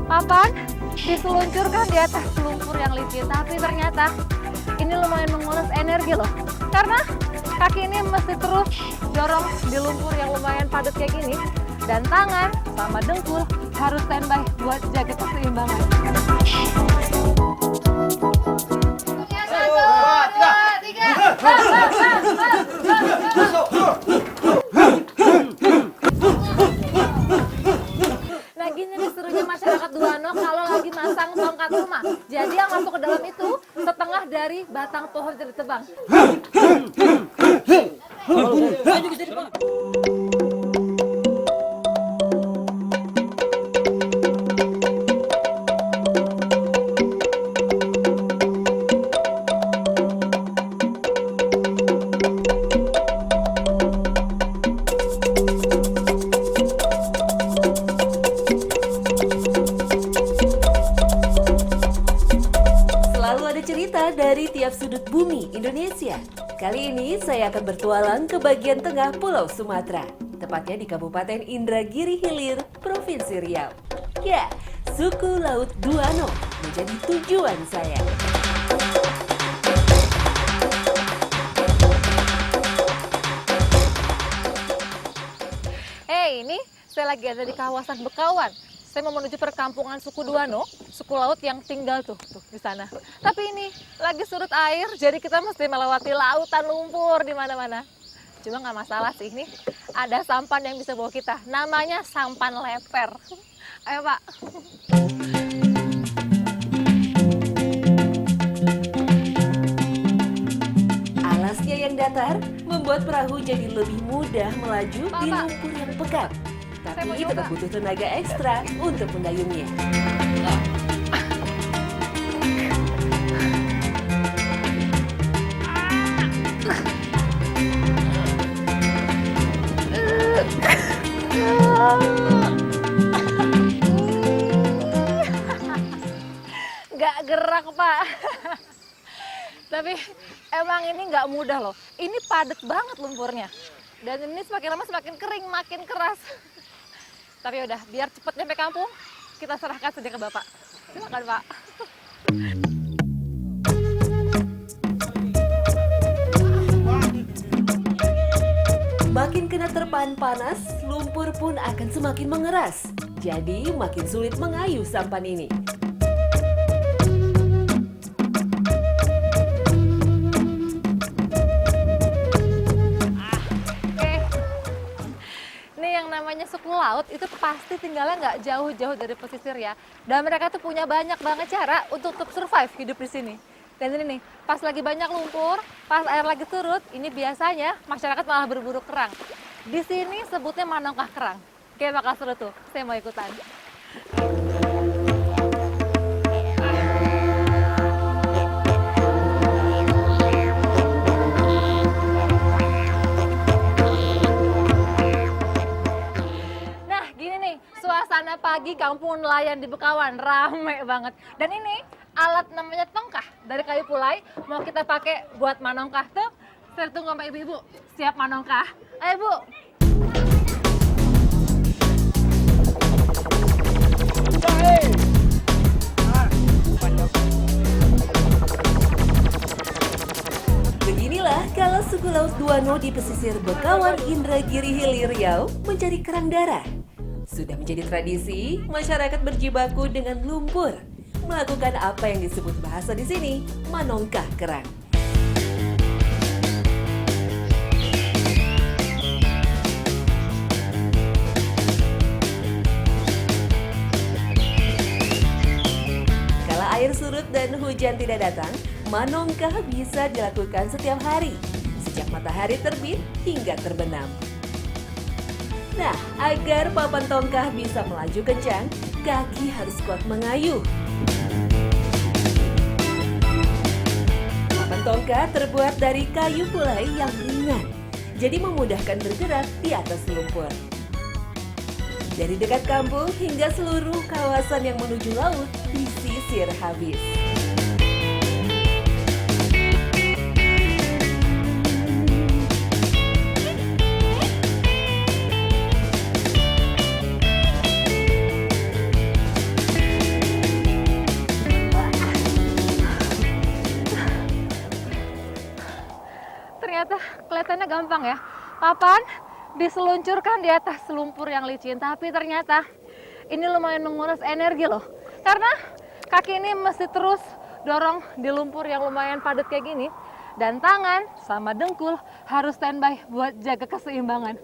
papan diseluncurkan di atas lumpur yang licin, tapi ternyata ini lumayan menguras energi loh. Karena kaki ini mesti terus dorong di lumpur yang lumayan padat kayak gini, dan tangan sama dengkul harus standby buat jaga keseimbangan. Nah gini nih serunya masyarakat Duano kalau lagi masang tongkat rumah. Jadi yang masuk ke dalam itu setengah dari batang pohon yang ditebang. Dari tiap sudut bumi Indonesia. Kali ini saya akan bertualang ke bagian tengah Pulau Sumatera, tepatnya di Kabupaten Indragiri Hilir, Provinsi Riau. Ya, suku Laut Duano menjadi tujuan saya. Hey, ini saya lagi ada di kawasan Bekawan. Saya mau menuju perkampungan suku Duano, suku laut yang tinggal tuh di sana. Tapi ini lagi surut air, jadi kita mesti melewati lautan lumpur di mana-mana. Cuma nggak masalah sih, nih ada sampan yang bisa bawa kita. Namanya sampan leper. Ayo Pak. Alasnya yang datar membuat perahu jadi lebih mudah melaju di lumpur yang pekat. Tapi tetap butuh tenaga ekstra untuk mendayungnya. Gak gerak Pak. Tapi emang ini nggak mudah loh. Ini padat banget lumpurnya. Dan ini semakin lama semakin kering, makin keras. Tapi udah, biar cepet nyampe kampung, kita serahkan saja ke Bapak. Silakan Pak. Makin kena terpaan panas, lumpur pun akan semakin mengeras. Jadi makin sulit mengayuh sampan ini. Namanya suku laut itu pasti tinggalnya nggak jauh-jauh dari pesisir ya. Dan mereka tuh punya banyak banget cara untuk tetap survive hidup di sini. Dan ini nih, pas lagi banyak lumpur, pas air lagi surut, ini biasanya masyarakat malah berburu kerang. Di sini sebutnya manongkah kerang. Kayak bakal seru tuh, saya mau ikutan. Suasana pagi kampung nelayan di Bekawan rame banget. Dan ini alat namanya tongkah dari kayu pulai mau kita pakai buat manongkah tuh. Saya tunggu sama ibu-ibu. Siap manongkah? Ayo Bu. Beginilah kalau suku Laut Duano di pesisir Bekawan Indragiri Hilir Riau mencari kerang darah. Sudah menjadi tradisi, masyarakat berjibaku dengan lumpur, melakukan apa yang disebut bahasa di sini, manongkah kerang. Kala air surut dan hujan tidak datang, manongkah bisa dilakukan setiap hari, sejak matahari terbit hingga terbenam. Nah, agar papan tongkah bisa melaju kencang, kaki harus kuat mengayuh. Papan tongkah terbuat dari kayu pulai yang ringan, jadi memudahkan bergerak di atas lumpur. Dari dekat kampung hingga seluruh kawasan yang menuju laut disisir habis. kelihatannya gampang ya. Kapan diseluncurkan di atas lumpur yang licin, tapi ternyata ini lumayan menguras energi loh. Karena kaki ini mesti terus dorong di lumpur yang lumayan padat kayak gini. Dan tangan sama dengkul harus standby buat jaga keseimbangan.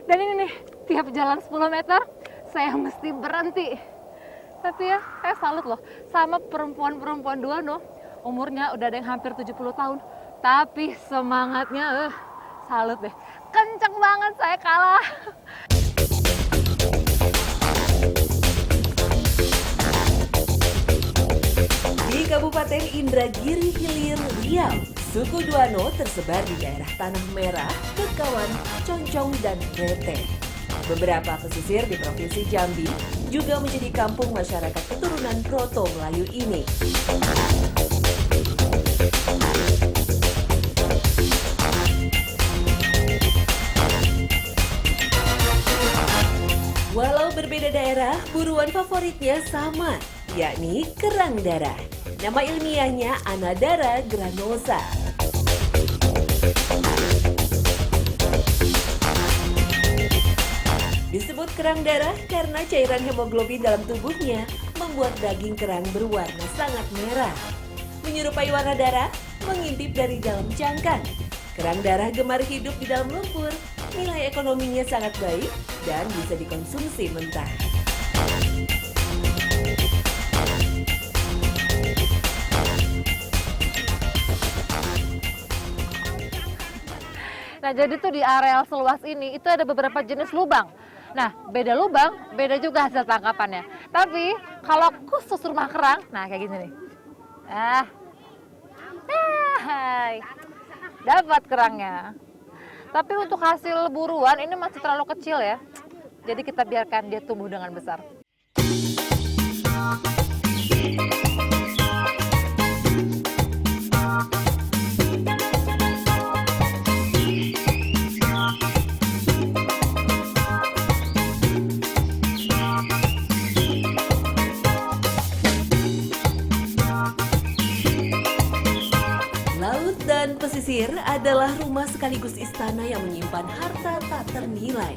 Dan ini nih, tiap jalan 10 meter saya mesti berhenti. Tapi ya, saya salut loh sama perempuan-perempuan Duano. Umurnya udah ada yang hampir 70 tahun. Tapi semangatnya, salut deh. Kenceng banget, saya kalah. Di Kabupaten Indragiri Hilir, Riau, suku Duano tersebar di daerah Tanah Merah, Bekawan, Concong, dan Rete. Beberapa pesisir di Provinsi Jambi juga menjadi kampung masyarakat keturunan Proto Melayu ini. Walau berbeda daerah, buruan favoritnya sama, yakni kerang darah. Nama ilmiahnya Anadara granosa. Disebut kerang darah karena cairan hemoglobin dalam tubuhnya membuat daging kerang berwarna sangat merah. Menyerupai warna darah, mengintip dari dalam cangkang. Kerang darah gemar hidup di dalam lumpur, nilai ekonominya sangat baik dan bisa dikonsumsi mentah. Nah, jadi tuh di areal seluas ini itu ada beberapa jenis lubang. Nah, beda lubang, beda juga hasil tangkapannya. Tapi kalau khusus rumah kerang, nah kayak gini nih. Hai, dapat kerangnya. Tapi untuk hasil buruan ini masih terlalu kecil ya. Jadi kita biarkan dia tumbuh dengan besar. Laut dan pesisir adalah rumah sekaligus istana yang menyimpan harta tak ternilai.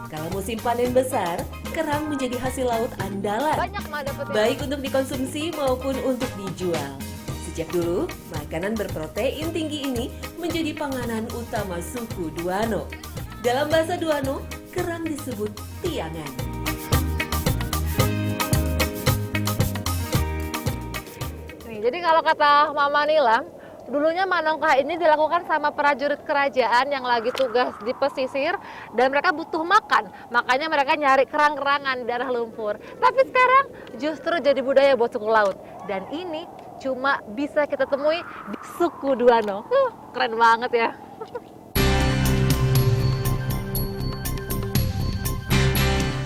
Kalau musim panen besar, kerang menjadi hasil laut andalan, Banyak mah dapetnya. baik untuk dikonsumsi maupun untuk dijual. Sejak dulu, makanan berprotein tinggi ini menjadi panganan utama suku Duano. Dalam bahasa Duano, kerang disebut tiangan. Nih, jadi kalau kata Mama Nilam, dulunya manongkah ini dilakukan sama prajurit kerajaan yang lagi tugas di pesisir dan mereka butuh makan. Makanya mereka nyari kerang-kerangan di daerah lumpur. Tapi sekarang justru jadi budaya buat suku laut. Dan ini cuma bisa kita temui di suku Duano. Keren banget ya.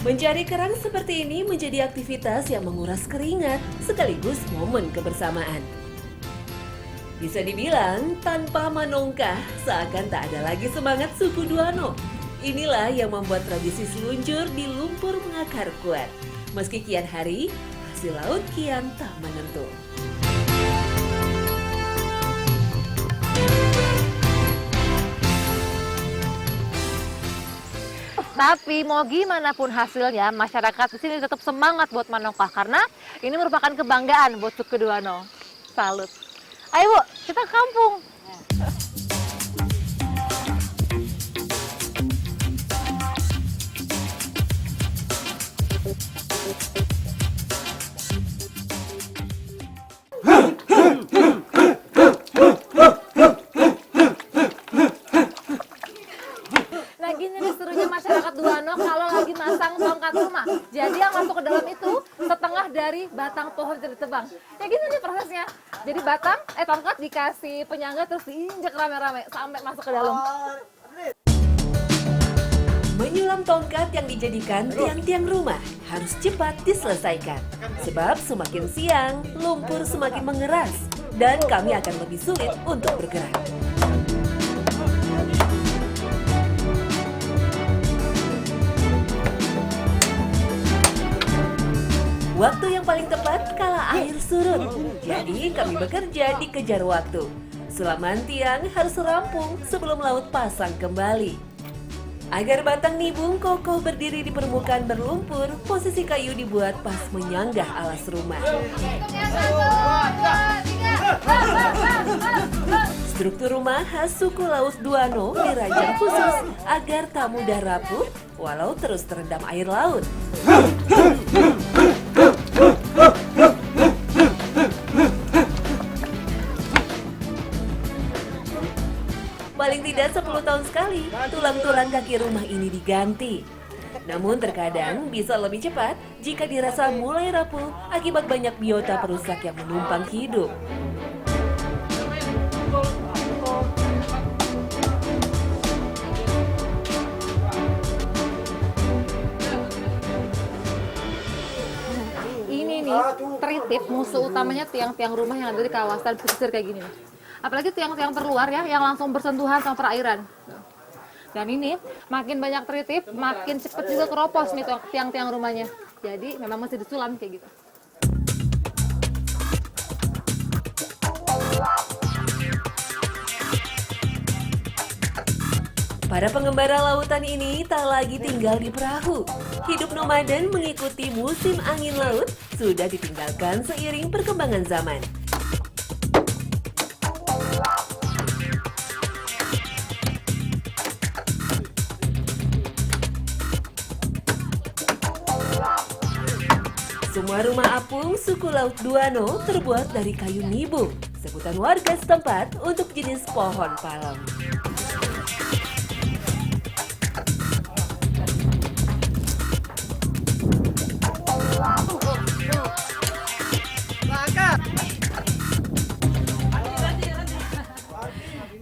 Mencari kerang seperti ini menjadi aktivitas yang menguras keringat sekaligus momen kebersamaan. Bisa dibilang, tanpa manongkah, seakan tak ada lagi semangat suku Duano. Inilah yang membuat tradisi seluncur di lumpur mengakar kuat. Meski kian hari, hasil laut kian tak menentu. Tapi mau gimana pun hasilnya, masyarakat di sini tetap semangat buat manongkah karena ini merupakan kebanggaan buat suku Duano. Salut. Ayo Bu, kita ke kampung. Nah gini nih serunya masyarakat Duano kalau lagi masang tongkat rumah. Jadi yang masuk ke dalam itu setengah dari batang pohon yang ditebang. Ya gini nih prosesnya. Jadi tongkat dikasih penyangga terus diinjak rame-rame sampai masuk ke dalam. Menyulam tongkat yang dijadikan tiang-tiang rumah harus cepat diselesaikan. Sebab semakin siang, lumpur semakin mengeras dan kami akan lebih sulit untuk bergerak. Waktu yang paling tepat kala air surut. Jadi kami bekerja dikejar waktu. Sulaman tiang harus rampung sebelum laut pasang kembali. Agar batang nibung kokoh berdiri di permukaan berlumpur, posisi kayu dibuat pas menyanggah alas rumah. Struktur rumah khas suku Laut Duano dirancang khusus agar tak mudah rapuh walau terus terendam air laut. Paling tidak 10 tahun sekali, tulang-tulang kaki rumah ini diganti. Namun terkadang bisa lebih cepat jika dirasa mulai rapuh akibat banyak biota perusak yang menumpang hidup. Ini nih, tritip musuh utamanya tiang-tiang rumah yang ada di kawasan pesisir kayak gini nih. Apalagi tiang-tiang terluar ya, yang langsung bersentuhan sama perairan. Dan ini, makin banyak tritip, makin cepat juga keropos nih tiang-tiang rumahnya. Jadi memang mesti disulam kayak gitu. Para pengembara lautan ini tak lagi tinggal di perahu. Hidup nomaden mengikuti musim angin laut sudah ditinggalkan seiring perkembangan zaman. Semua rumah apung suku Laut Duano terbuat dari kayu nibung, sebutan warga setempat untuk jenis pohon palem.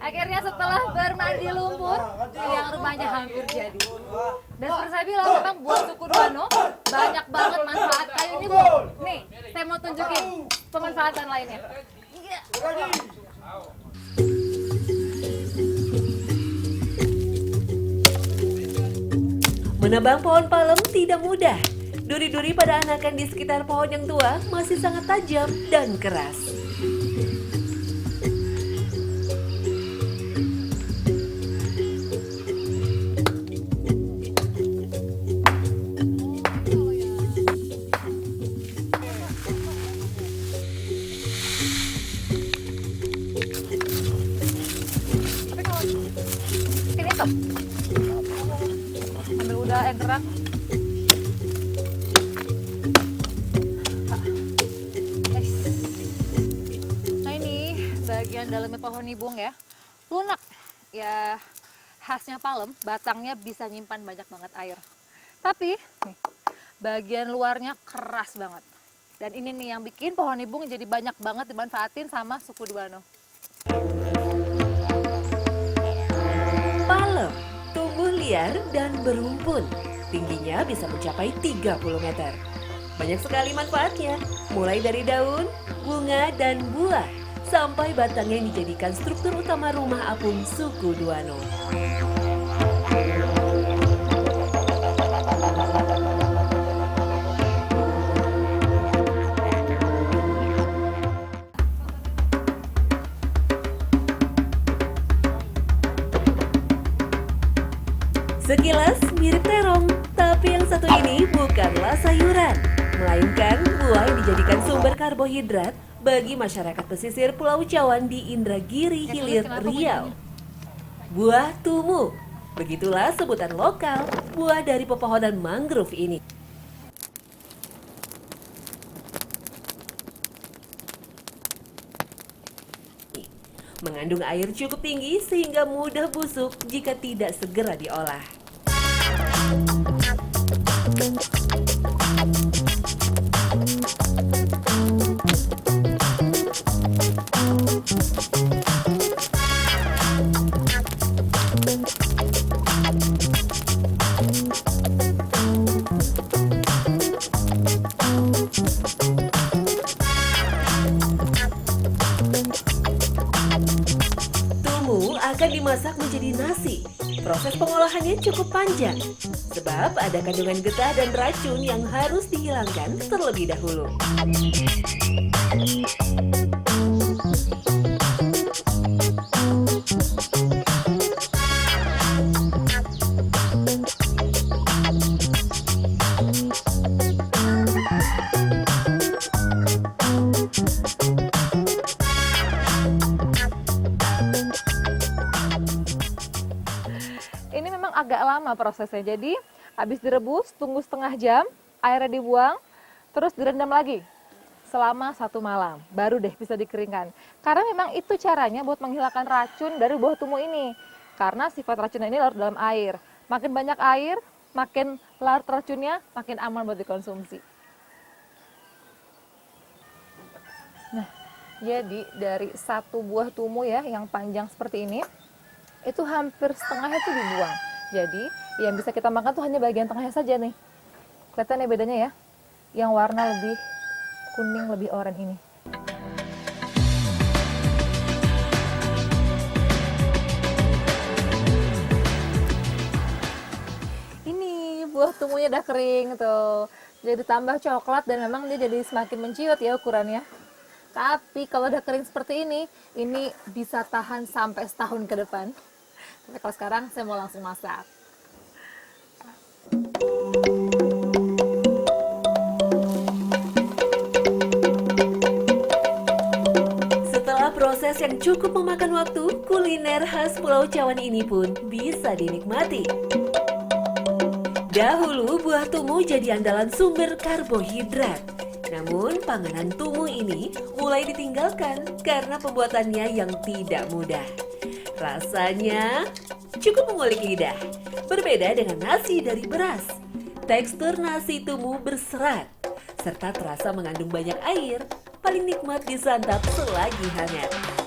Akhirnya setelah bermandi lumpur, tiang rumahnya hampir jadi. Dan seperti saya bilang, memang buat suku Duano banyak banget manfaat kayu ini, Bu. Nih, saya mau tunjukin pemanfaatan lainnya. Iya. Menebang pohon palem tidak mudah. Duri-duri pada anakan di sekitar pohon yang tua masih sangat tajam dan keras. Ini tuh. Ambil udah yang gerak. Nah ini bagian dalamnya pohon nibung ya. Lunak. Ya khasnya palem, batangnya bisa nyimpan banyak banget air. Tapi nih, bagian luarnya keras banget. Dan ini nih yang bikin pohon nibung jadi banyak banget dimanfaatin sama suku Duano. Palem tumbuh liar dan berumpun. Tingginya bisa mencapai 30 meter. Banyak sekali manfaatnya, mulai dari daun, bunga, dan buah, sampai batangnya yang dijadikan struktur utama rumah apung suku Duano. Sekilas mirip terong, tapi yang satu ini bukanlah sayuran, melainkan buah yang dijadikan sumber karbohidrat bagi masyarakat pesisir Pulau Cawan di Indragiri Hilir Riau. Buah tumu, begitulah sebutan lokal buah dari pepohonan mangrove ini. Mengandung air cukup tinggi sehingga mudah busuk jika tidak segera diolah. Tumu akan dimasak menjadi nasi. Proses pengolahannya cukup panjang, sebab ada kandungan getah dan racun yang harus dihilangkan terlebih dahulu. agak lama prosesnya. Jadi habis direbus, tunggu setengah jam, airnya dibuang, terus direndam lagi selama 1 malam. Baru deh bisa dikeringkan. Karena memang itu caranya buat menghilangkan racun dari buah tumu ini. Karena sifat racunnya ini larut dalam air. Makin banyak air, makin larut racunnya, makin aman buat dikonsumsi. Nah, jadi dari 1 buah tumu ya yang panjang seperti ini, itu hampir setengahnya itu dibuang. Jadi yang bisa kita makan tuh hanya bagian tengahnya saja nih. Kelihatan ya bedanya ya? Yang warna lebih kuning, lebih oranye ini. Ini buah tumunya udah kering tuh. Jadi tambah coklat dan memang dia jadi semakin menciut ya ukurannya. Tapi kalau udah kering seperti ini bisa tahan sampai setahun ke depan. Tapi kalau sekarang saya mau langsung masak. Setelah proses yang cukup memakan waktu, kuliner khas Pulau Cawan ini pun bisa dinikmati. Dahulu buah tumu jadi andalan sumber karbohidrat. Namun panganan tumu ini mulai ditinggalkan karena pembuatannya yang tidak mudah. Rasanya cukup mengulik lidah, berbeda dengan nasi dari beras. Tekstur nasi tumu berserat, serta terasa mengandung banyak air, paling nikmat disantap selagi hangat.